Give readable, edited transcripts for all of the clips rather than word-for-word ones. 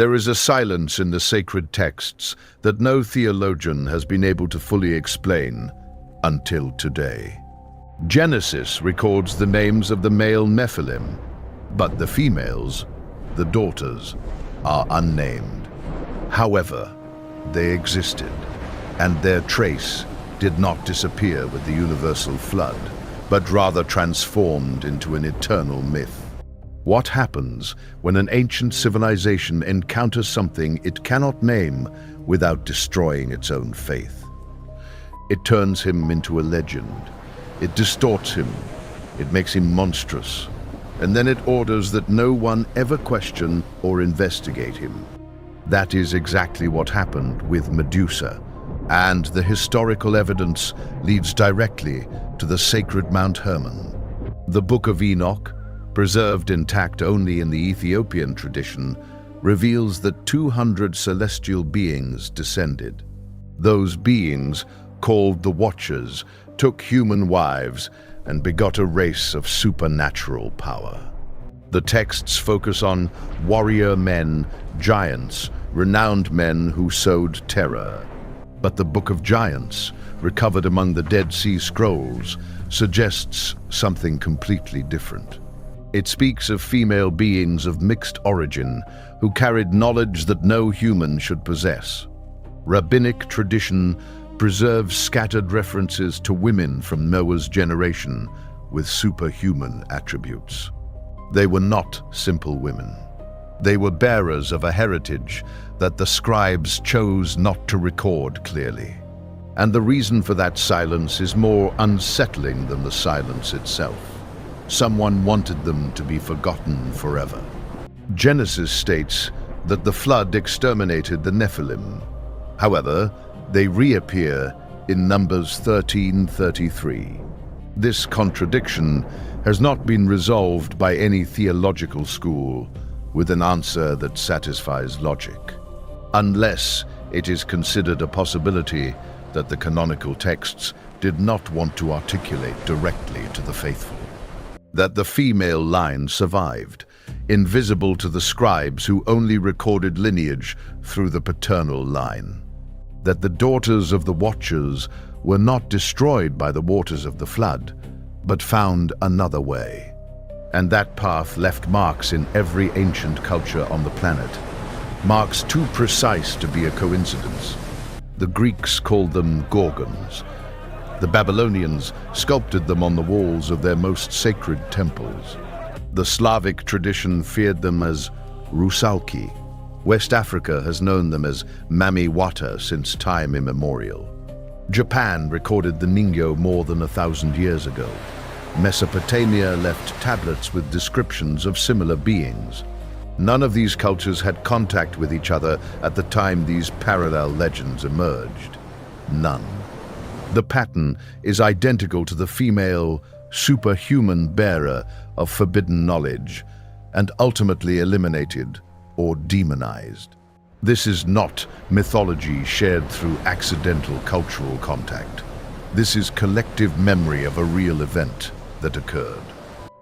There is a silence in the sacred texts that no theologian has been able to fully explain until today. Genesis records the names of the male Nephilim, but the females, the daughters, are unnamed. However, they existed, and their trace did not disappear with the universal flood, but rather transformed into an eternal myth. What happens when an ancient civilization encounters something it cannot name without destroying its own faith? It turns him into a legend. It distorts him. It makes him monstrous. And then it orders that no one ever question or investigate him. That is exactly what happened with Medusa, and the historical evidence leads directly to the sacred Mount Hermon. The Book of Enoch, preserved intact only in the Ethiopian tradition, reveals that 200 celestial beings descended. Those beings, called the Watchers, took human wives and begot a race of supernatural power. The texts focus on warrior men, giants, renowned men who sowed terror. But the Book of Giants, recovered among the Dead Sea Scrolls, suggests something completely different. It speaks of female beings of mixed origin who carried knowledge that no human should possess. Rabbinic tradition preserves scattered references to women from Noah's generation with superhuman attributes. They were not simple women. They were bearers of a heritage that the scribes chose not to record clearly. And the reason for that silence is more unsettling than the silence itself. Someone wanted them to be forgotten forever. Genesis states that the flood exterminated the Nephilim. However, they reappear in Numbers 13:33. This contradiction has not been resolved by any theological school with an answer that satisfies logic, unless it is considered a possibility that the canonical texts did not want to articulate directly to the faithful. That the female line survived, invisible to the scribes who only recorded lineage through the paternal line. That the daughters of the Watchers were not destroyed by the waters of the flood, but found another way. And that path left marks in every ancient culture on the planet, marks too precise to be a coincidence. The Greeks called them gorgons. The Babylonians sculpted them on the walls of their most sacred temples. The Slavic tradition feared them as rusalki. West Africa has known them as mami wata since time immemorial. Japan recorded the Ningyo more than 1,000 years ago. Mesopotamia left tablets with descriptions of similar beings. None of these cultures had contact with each other at the time these parallel legends emerged. None. The pattern is identical to the female, superhuman bearer of forbidden knowledge, and ultimately eliminated or demonized. This is not mythology shared through accidental cultural contact. This is collective memory of a real event that occurred.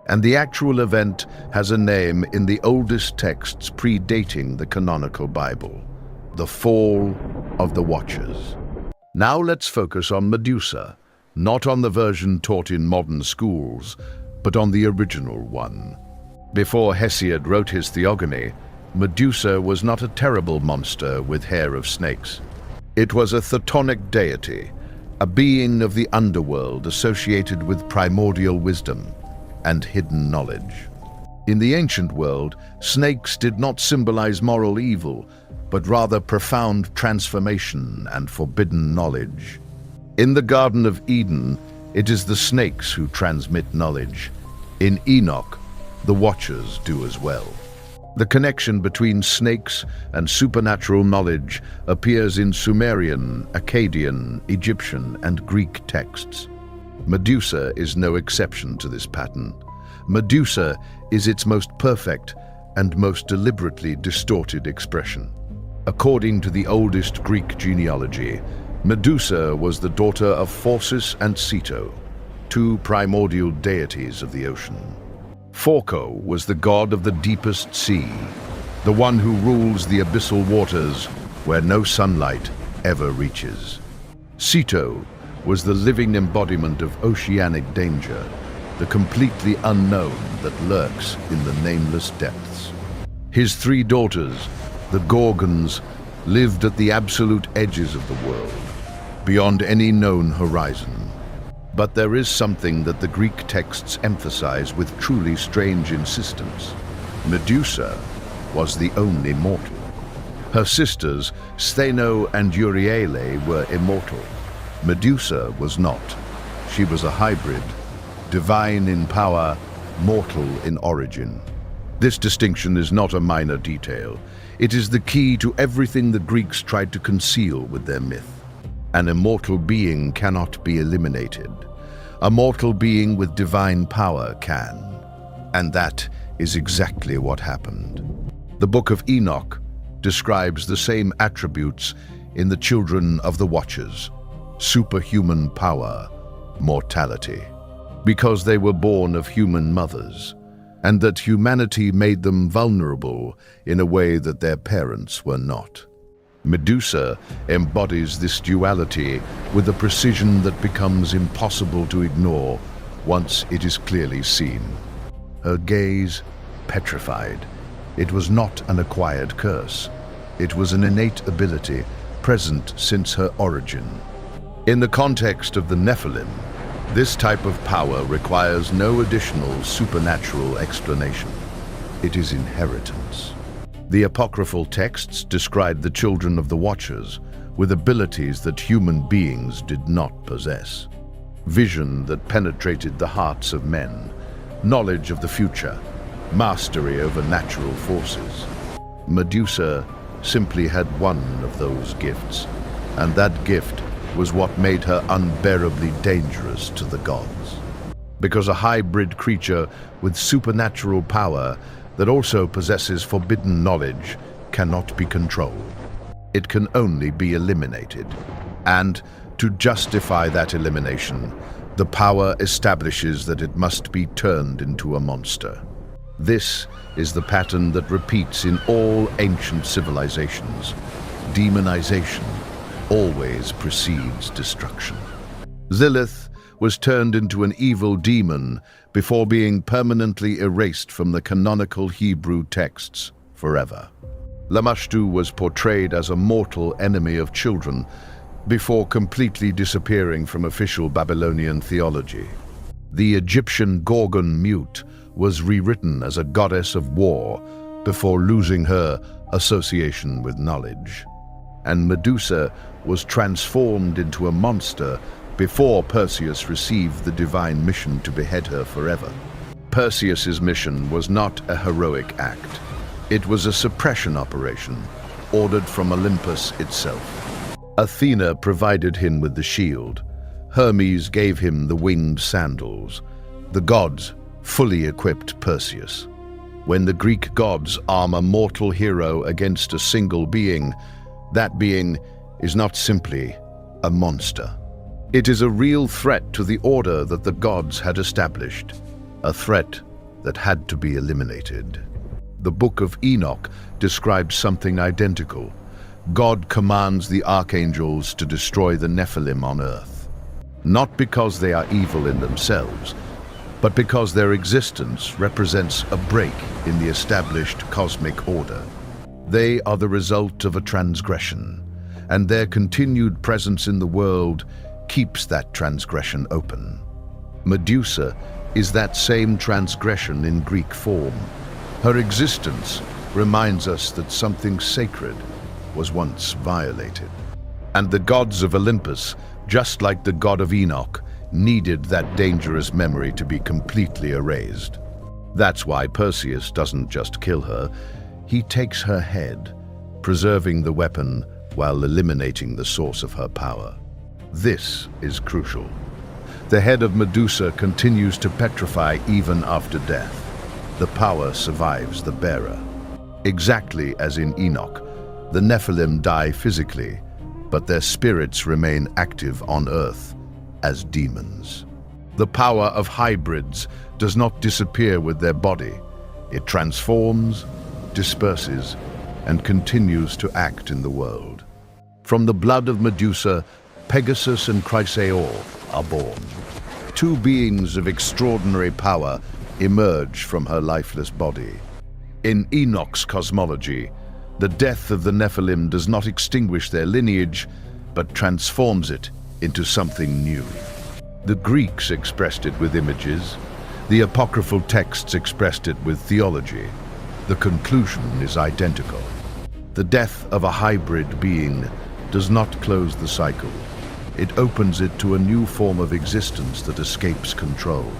And the actual event has a name in the oldest texts predating the canonical Bible: the fall of the Watchers. Now let's focus on Medusa, not on the version taught in modern schools, but on the original one. Before Hesiod wrote his Theogony, Medusa was not a terrible monster with hair of snakes. It was a chthonic deity, a being of the underworld associated with primordial wisdom and hidden knowledge. In the ancient world, snakes did not symbolize moral evil, but rather profound transformation and forbidden knowledge. In the Garden of Eden, it is the snakes who transmit knowledge. In Enoch, the Watchers do as well. The connection between snakes and supernatural knowledge appears in Sumerian, Akkadian, Egyptian, and Greek texts. Medusa is no exception to this pattern. Medusa is its most perfect and most deliberately distorted expression. According to the oldest Greek genealogy, Medusa was the daughter of Phorcys and Ceto, two primordial deities of the ocean. Phorco was the god of the deepest sea. the one who rules the abyssal waters where no sunlight ever reaches. Ceto was the living embodiment of oceanic danger, the completely unknown that lurks in the nameless depths. His 3 daughters, the Gorgons, lived at the absolute edges of the world, beyond any known horizon. But there is something that the Greek texts emphasize with truly strange insistence. Medusa was the only mortal. Her sisters, Stheno and Euryale, were immortal. Medusa was not. She was a hybrid, divine in power, mortal in origin. This distinction is not a minor detail. It is the key to everything the Greeks tried to conceal with their myth. An immortal being cannot be eliminated. A mortal being with divine power can. And that is exactly what happened. The Book of Enoch describes the same attributes in the children of the Watchers: superhuman power, mortality, because they were born of human mothers, and that humanity made them vulnerable in a way that their parents were not. Medusa embodies this duality with a precision that becomes impossible to ignore once it is clearly seen. Her gaze petrified. It was not an acquired curse. It was an innate ability present since her origin. In the context of the Nephilim, this type of power requires no additional supernatural explanation. It is inheritance. The apocryphal texts describe the children of the Watchers with abilities that human beings did not possess. Vision that penetrated the hearts of men, knowledge of the future, mastery over natural forces. Medusa simply had one of those gifts, and that gift was what made her unbearably dangerous to the gods. Because a hybrid creature with supernatural power that also possesses forbidden knowledge cannot be controlled. It can only be eliminated. And to justify that elimination, the power establishes that it must be turned into a monster. This is the pattern that repeats in all ancient civilizations. Demonization always precedes destruction. Zilith was turned into an evil demon before being permanently erased from the canonical Hebrew texts forever. Lamashtu was portrayed as a mortal enemy of children before completely disappearing from official Babylonian theology. The Egyptian Gorgon Mute was rewritten as a goddess of war before losing her association with knowledge. And Medusa was transformed into a monster before Perseus received the divine mission to behead her forever. Perseus's mission was not a heroic act. It was a suppression operation, ordered from Olympus itself. Athena provided him with the shield. Hermes gave him the winged sandals. The gods fully equipped Perseus. When the Greek gods arm a mortal hero against a single being, that being is not simply a monster. It is a real threat to the order that the gods had established, a threat that had to be eliminated. The Book of Enoch describes something identical. God commands the archangels to destroy the Nephilim on earth, not because they are evil in themselves, but because their existence represents a break in the established cosmic order. They are the result of a transgression, and their continued presence in the world keeps that transgression open. Medusa is that same transgression in Greek form. Her existence reminds us that something sacred was once violated. And the gods of Olympus, just like the god of Enoch, needed that dangerous memory to be completely erased. That's why Perseus doesn't just kill her, he takes her head, preserving the weapon while eliminating the source of her power. This is crucial. The head of Medusa continues to petrify even after death. The power survives the bearer. Exactly as in Enoch, the Nephilim die physically, but their spirits remain active on earth as demons. The power of hybrids does not disappear with their body. It transforms, disperses, and continues to act in the world. From the blood of Medusa, Pegasus and Chrysaor are born. Two beings of extraordinary power emerge from her lifeless body. In Enoch's cosmology, the death of the Nephilim does not extinguish their lineage, but transforms it into something new. The Greeks expressed it with images. The apocryphal texts expressed it with theology. The conclusion is identical. The death of a hybrid being does not close the cycle. It opens it to a new form of existence that escapes control.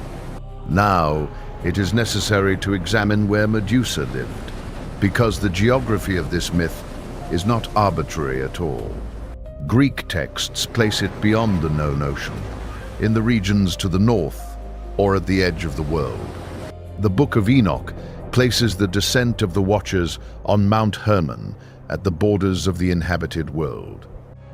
Now, it is necessary to examine where Medusa lived, because the geography of this myth is not arbitrary at all. Greek texts place it beyond the known ocean, in the regions to the north, or at the edge of the world. The Book of Enoch places the descent of the Watchers on Mount Hermon at the borders of the inhabited world.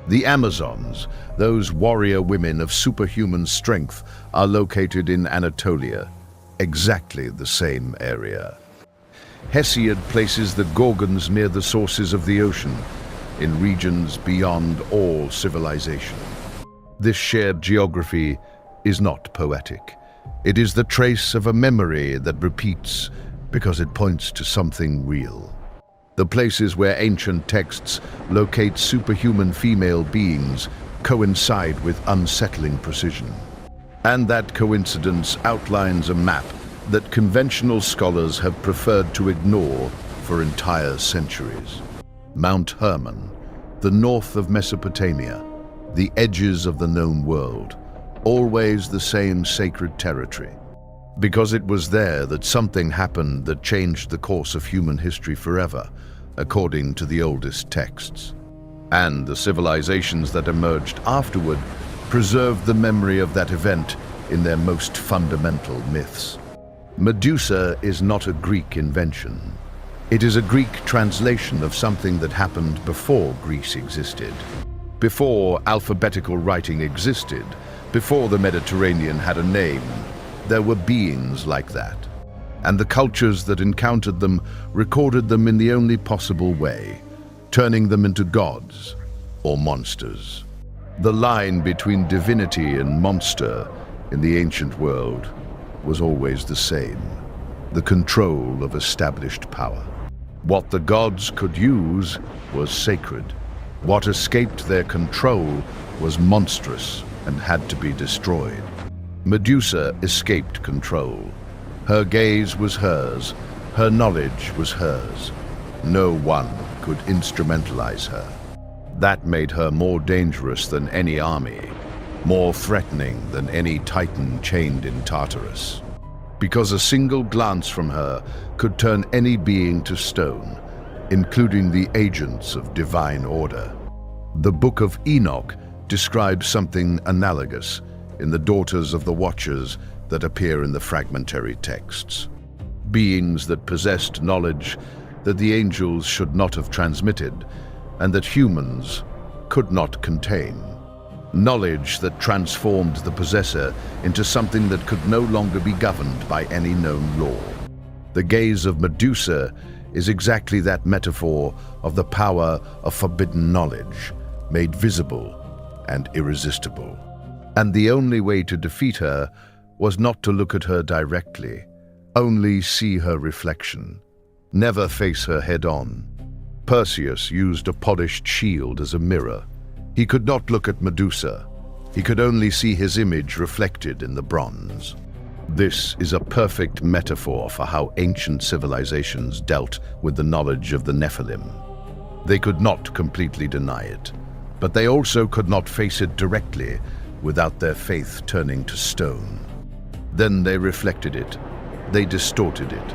The Amazons, those warrior women of superhuman strength, are located in Anatolia, exactly the same area. Hesiod places the Gorgons near the sources of the ocean, in regions beyond all civilization. This shared geography is not poetic. It is the trace of a memory that repeats because it points to something real. The places where ancient texts locate superhuman female beings coincide with unsettling precision. And that coincidence outlines a map that conventional scholars have preferred to ignore for entire centuries. Mount Hermon, the north of Mesopotamia, the edges of the known world, always the same sacred territory. Because it was there that something happened that changed the course of human history forever, according to the oldest texts. And the civilizations that emerged afterward preserved the memory of that event in their most fundamental myths. Medusa is not a Greek invention. It is a Greek translation of something that happened before Greece existed. Before alphabetical writing existed, before the Mediterranean had a name, there were beings like that. And the cultures that encountered them recorded them in the only possible way, turning them into gods or monsters. The line between divinity and monster in the ancient world was always the same: the control of established power. What the gods could use was sacred. What escaped their control was monstrous and had to be destroyed. Medusa escaped control. Her gaze was hers, her knowledge was hers. No one could instrumentalize her. That made her more dangerous than any army, more threatening than any titan chained in Tartarus. Because a single glance from her could turn any being to stone, including the agents of divine order. The Book of Enoch describes something analogous in the daughters of the Watchers that appear in the fragmentary texts. Beings that possessed knowledge that the angels should not have transmitted and that humans could not contain. Knowledge that transformed the possessor into something that could no longer be governed by any known law. The gaze of Medusa is exactly that metaphor of the power of forbidden knowledge, made visible and irresistible. And the only way to defeat her was not to look at her directly, only see her reflection, never face her head-on. Perseus used a polished shield as a mirror. He could not look at Medusa. He could only see his image reflected in the bronze. This is a perfect metaphor for how ancient civilizations dealt with the knowledge of the Nephilim. They could not completely deny it, but they also could not face it directly without their faith turning to stone. Then they reflected it, they distorted it,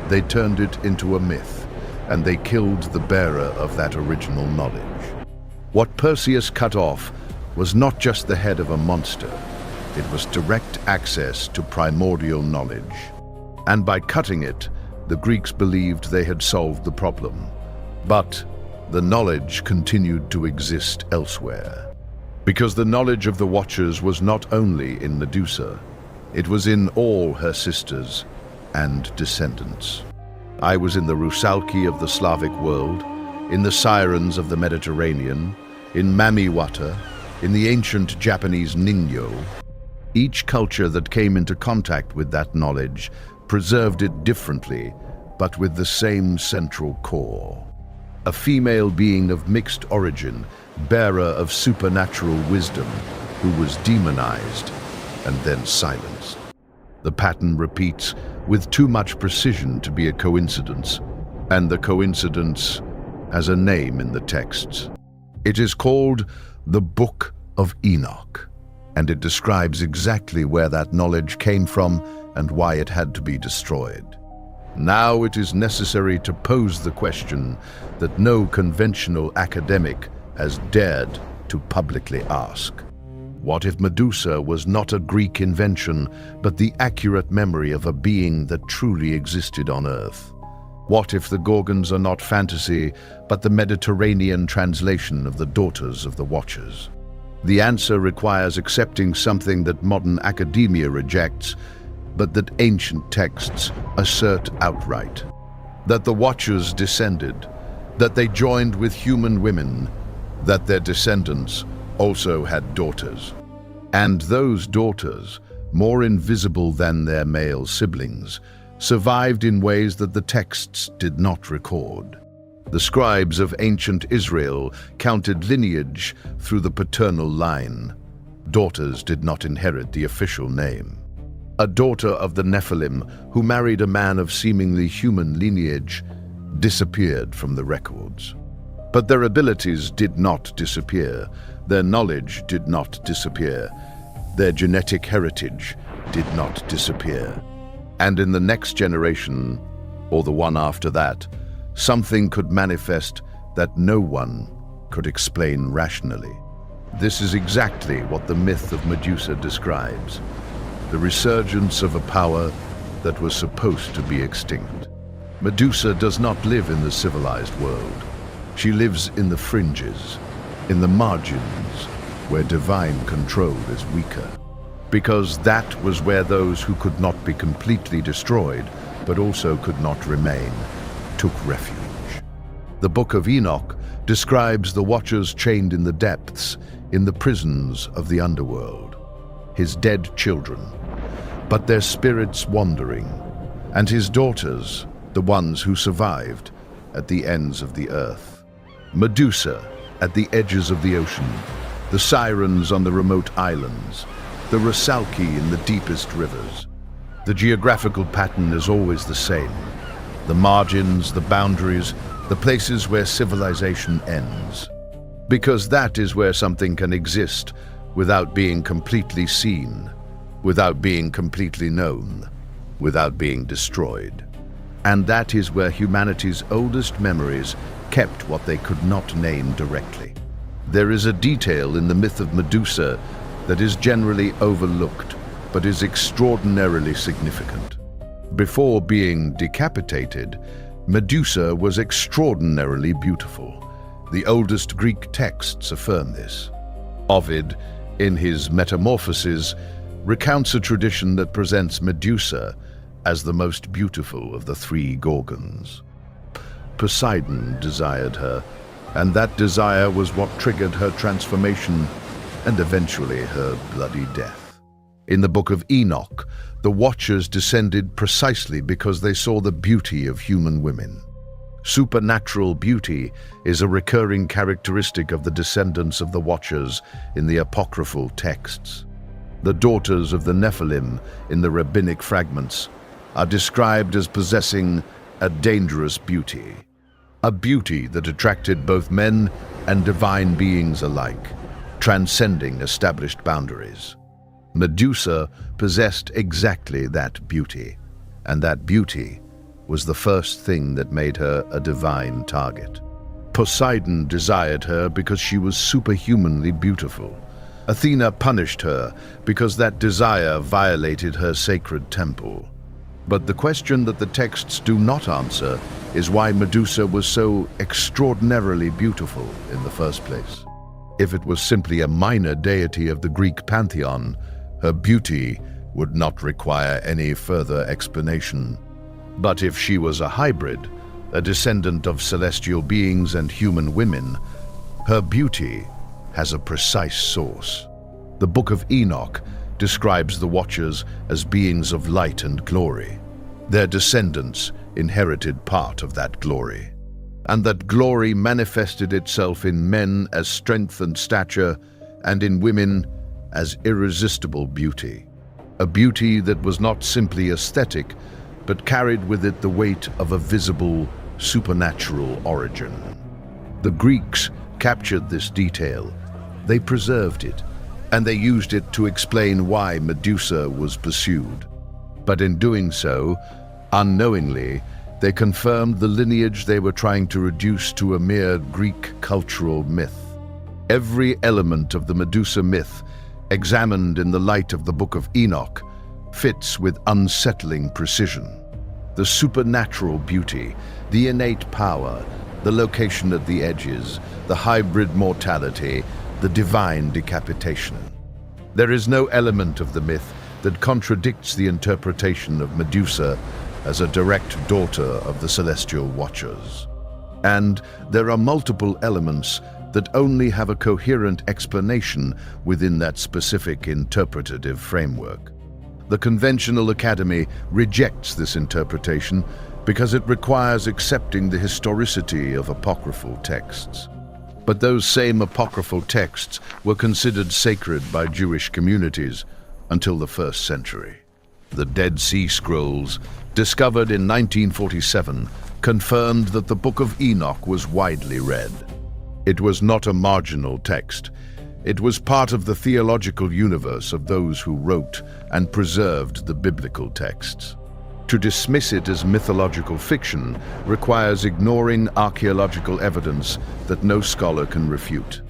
they turned it into a myth, and they killed the bearer of that original knowledge. What Perseus cut off was not just the head of a monster, it was direct access to primordial knowledge. And by cutting it, the Greeks believed they had solved the problem. But the knowledge continued to exist elsewhere. Because the knowledge of the Watchers was not only in Medusa, it was in all her sisters and descendants. I was in the Rusalki of the Slavic world, in the Sirens of the Mediterranean, in Mamiwata, in the ancient Japanese Ningyo. Each culture that came into contact with that knowledge preserved it differently, but with the same central core. A female being of mixed origin, bearer of supernatural wisdom, who was demonized and then silenced. The pattern repeats with too much precision to be a coincidence, and the coincidence has a name in the texts. It is called the Book of Enoch, and it describes exactly where that knowledge came from and why it had to be destroyed. Now it is necessary to pose the question that no conventional academic has dared to publicly ask. What if Medusa was not a Greek invention, but the accurate memory of a being that truly existed on Earth? What if the Gorgons are not fantasy, but the Mediterranean translation of the daughters of the Watchers? The answer requires accepting something that modern academia rejects, but that ancient texts assert outright. That the Watchers descended, that they joined with human women, that their descendants also had daughters. And those daughters, more invisible than their male siblings, survived in ways that the texts did not record. The scribes of ancient Israel counted lineage through the paternal line. Daughters did not inherit the official name. A daughter of the Nephilim who married a man of seemingly human lineage disappeared from the records. But their abilities did not disappear. Their knowledge did not disappear. Their genetic heritage did not disappear. And in the next generation, or the one after that, something could manifest that no one could explain rationally. This is exactly what the myth of Medusa describes: the resurgence of a power that was supposed to be extinct. Medusa does not live in the civilized world. She lives in the fringes, in the margins, where divine control is weaker. Because that was where those who could not be completely destroyed, but also could not remain, took refuge. The Book of Enoch describes the Watchers chained in the depths, in the prisons of the underworld, his dead children, but their spirits wandering, and his daughters, the ones who survived, at the ends of the earth. Medusa at the edges of the ocean, the Sirens on the remote islands, the Rusalki in the deepest rivers. The geographical pattern is always the same. The margins, the boundaries, the places where civilization ends. Because that is where something can exist without being completely seen, without being completely known, without being destroyed. And that is where humanity's oldest memories kept what they could not name directly. There is a detail in the myth of Medusa that is generally overlooked, but is extraordinarily significant. Before being decapitated, Medusa was extraordinarily beautiful. The oldest Greek texts affirm this. Ovid, in his Metamorphoses, recounts a tradition that presents Medusa as the most beautiful of the three Gorgons. Poseidon desired her, and that desire was what triggered her transformation and eventually her bloody death. In the Book of Enoch, the Watchers descended precisely because they saw the beauty of human women. Supernatural beauty is a recurring characteristic of the descendants of the Watchers in the apocryphal texts. The daughters of the Nephilim in the rabbinic fragments are described as possessing a dangerous beauty, a beauty that attracted both men and divine beings alike, transcending established boundaries. Medusa possessed exactly that beauty, and that beauty was the first thing that made her a divine target. Poseidon desired her because she was superhumanly beautiful. Athena punished her because that desire violated her sacred temple. But the question that the texts do not answer is why Medusa was so extraordinarily beautiful in the first place. If it was simply a minor deity of the Greek pantheon, her beauty would not require any further explanation. But if she was a hybrid, a descendant of celestial beings and human women, her beauty has a precise source. The Book of Enoch describes the Watchers as beings of light and glory. Their descendants inherited part of that glory, and that glory manifested itself in men as strength and stature, and in women as irresistible beauty. A beauty that was not simply aesthetic, but carried with it the weight of a visible, supernatural origin. The Greeks captured this detail. They preserved it, and they used it to explain why Medusa was pursued. But in doing so, unknowingly, they confirmed the lineage they were trying to reduce to a mere Greek cultural myth. Every element of the Medusa myth, examined in the light of the Book of Enoch, fits with unsettling precision. The supernatural beauty, the innate power, the location at the edges, the hybrid mortality, the divine decapitation. There is no element of the myth that contradicts the interpretation of Medusa as a direct daughter of the celestial Watchers. And there are multiple elements that only have a coherent explanation within that specific interpretative framework. The conventional academy rejects this interpretation because it requires accepting the historicity of apocryphal texts. But those same apocryphal texts were considered sacred by Jewish communities until the 1st century. The Dead Sea Scrolls, discovered in 1947, confirmed that the Book of Enoch was widely read. It was not a marginal text. It was part of the theological universe of those who wrote and preserved the biblical texts. To dismiss it as mythological fiction requires ignoring archaeological evidence that no scholar can refute.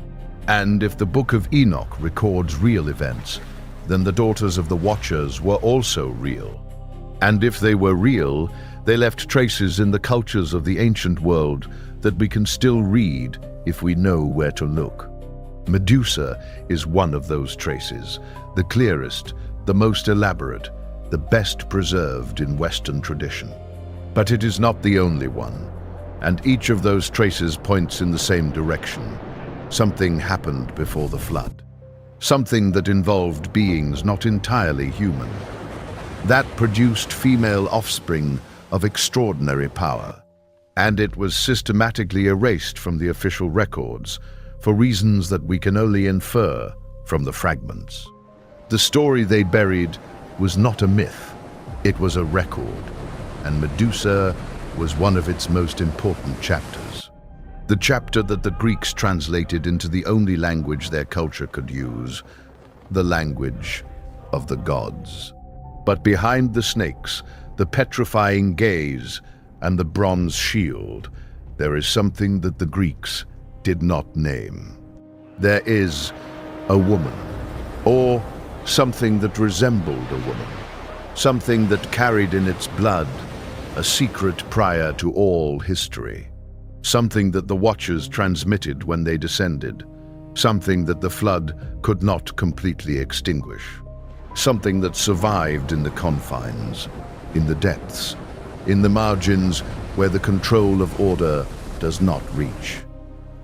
And if the Book of Enoch records real events, then the daughters of the Watchers were also real. And if they were real, they left traces in the cultures of the ancient world that we can still read if we know where to look. Medusa is one of those traces, the clearest, the most elaborate, the best preserved in Western tradition. But it is not the only one, and each of those traces points in the same direction. Something happened before the flood. Something that involved beings not entirely human. That produced female offspring of extraordinary power, and it was systematically erased from the official records for reasons that we can only infer from the fragments. The story they buried was not a myth, it was a record, and Medusa was one of its most important chapters. The chapter that the Greeks translated into the only language their culture could use, the language of the gods. But behind the snakes, the petrifying gaze, and the bronze shield, there is something that the Greeks did not name. There is a woman, or something that resembled a woman, something that carried in its blood a secret prior to all history, something that the Watchers transmitted when they descended, something that the flood could not completely extinguish, something that survived in the confines, in the depths, in the margins where the control of order does not reach.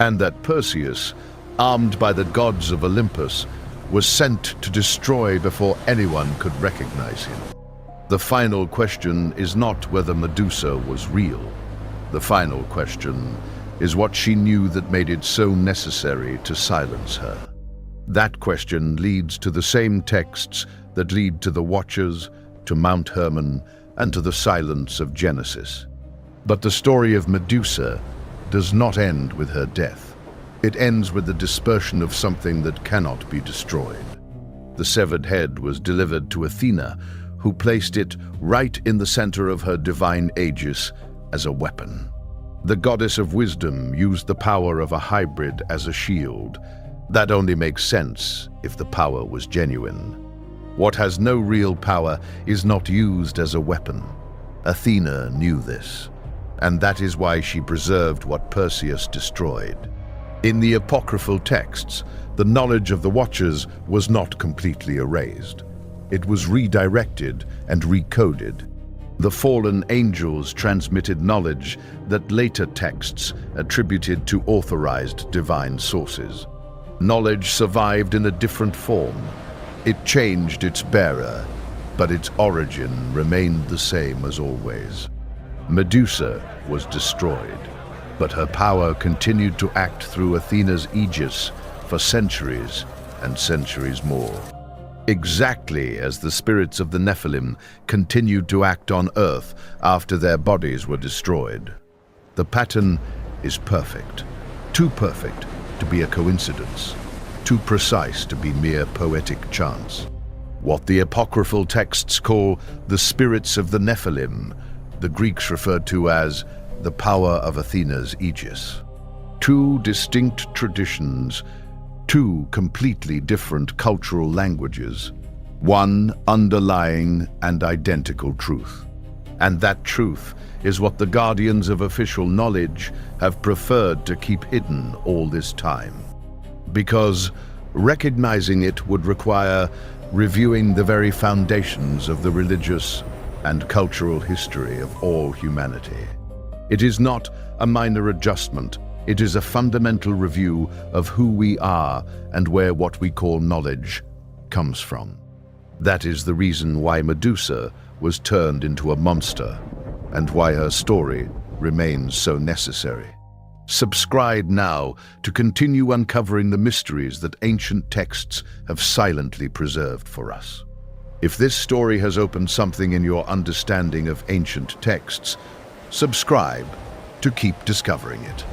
And that Perseus, armed by the gods of Olympus, was sent to destroy before anyone could recognize him. The final question is not whether Medusa was real. The final question is what she knew that made it so necessary to silence her. That question leads to the same texts that lead to the Watchers, to Mount Hermon, and to the silence of Genesis. But the story of Medusa does not end with her death. It ends with the dispersion of something that cannot be destroyed. The severed head was delivered to Athena, who placed it right in the center of her divine aegis as a weapon. The goddess of wisdom used the power of a hybrid as a shield. That only makes sense if the power was genuine. What has no real power is not used as a weapon. Athena knew this, and that is why she preserved what Perseus destroyed. In the apocryphal texts, the knowledge of the Watchers was not completely erased. It was redirected and recoded. The fallen angels transmitted knowledge that later texts attributed to authorized divine sources. Knowledge survived in a different form. It changed its bearer, but its origin remained the same as always. Medusa was destroyed, but her power continued to act through Athena's aegis for centuries and centuries more. Exactly as the spirits of the Nephilim continued to act on Earth after their bodies were destroyed. The pattern is perfect, too perfect to be a coincidence, too precise to be mere poetic chance. What the apocryphal texts call the spirits of the Nephilim, the Greeks referred to as the power of Athena's aegis. Two distinct traditions, two completely different cultural languages, one underlying and identical truth. And that truth is what the guardians of official knowledge have preferred to keep hidden all this time. Because recognizing it would require reviewing the very foundations of the religious and cultural history of all humanity. It is not a minor adjustment. It is a fundamental review of who we are and where what we call knowledge comes from. That is the reason why Medusa was turned into a monster and why her story remains so necessary. Subscribe now to continue uncovering the mysteries that ancient texts have silently preserved for us. If this story has opened something in your understanding of ancient texts, subscribe to keep discovering it.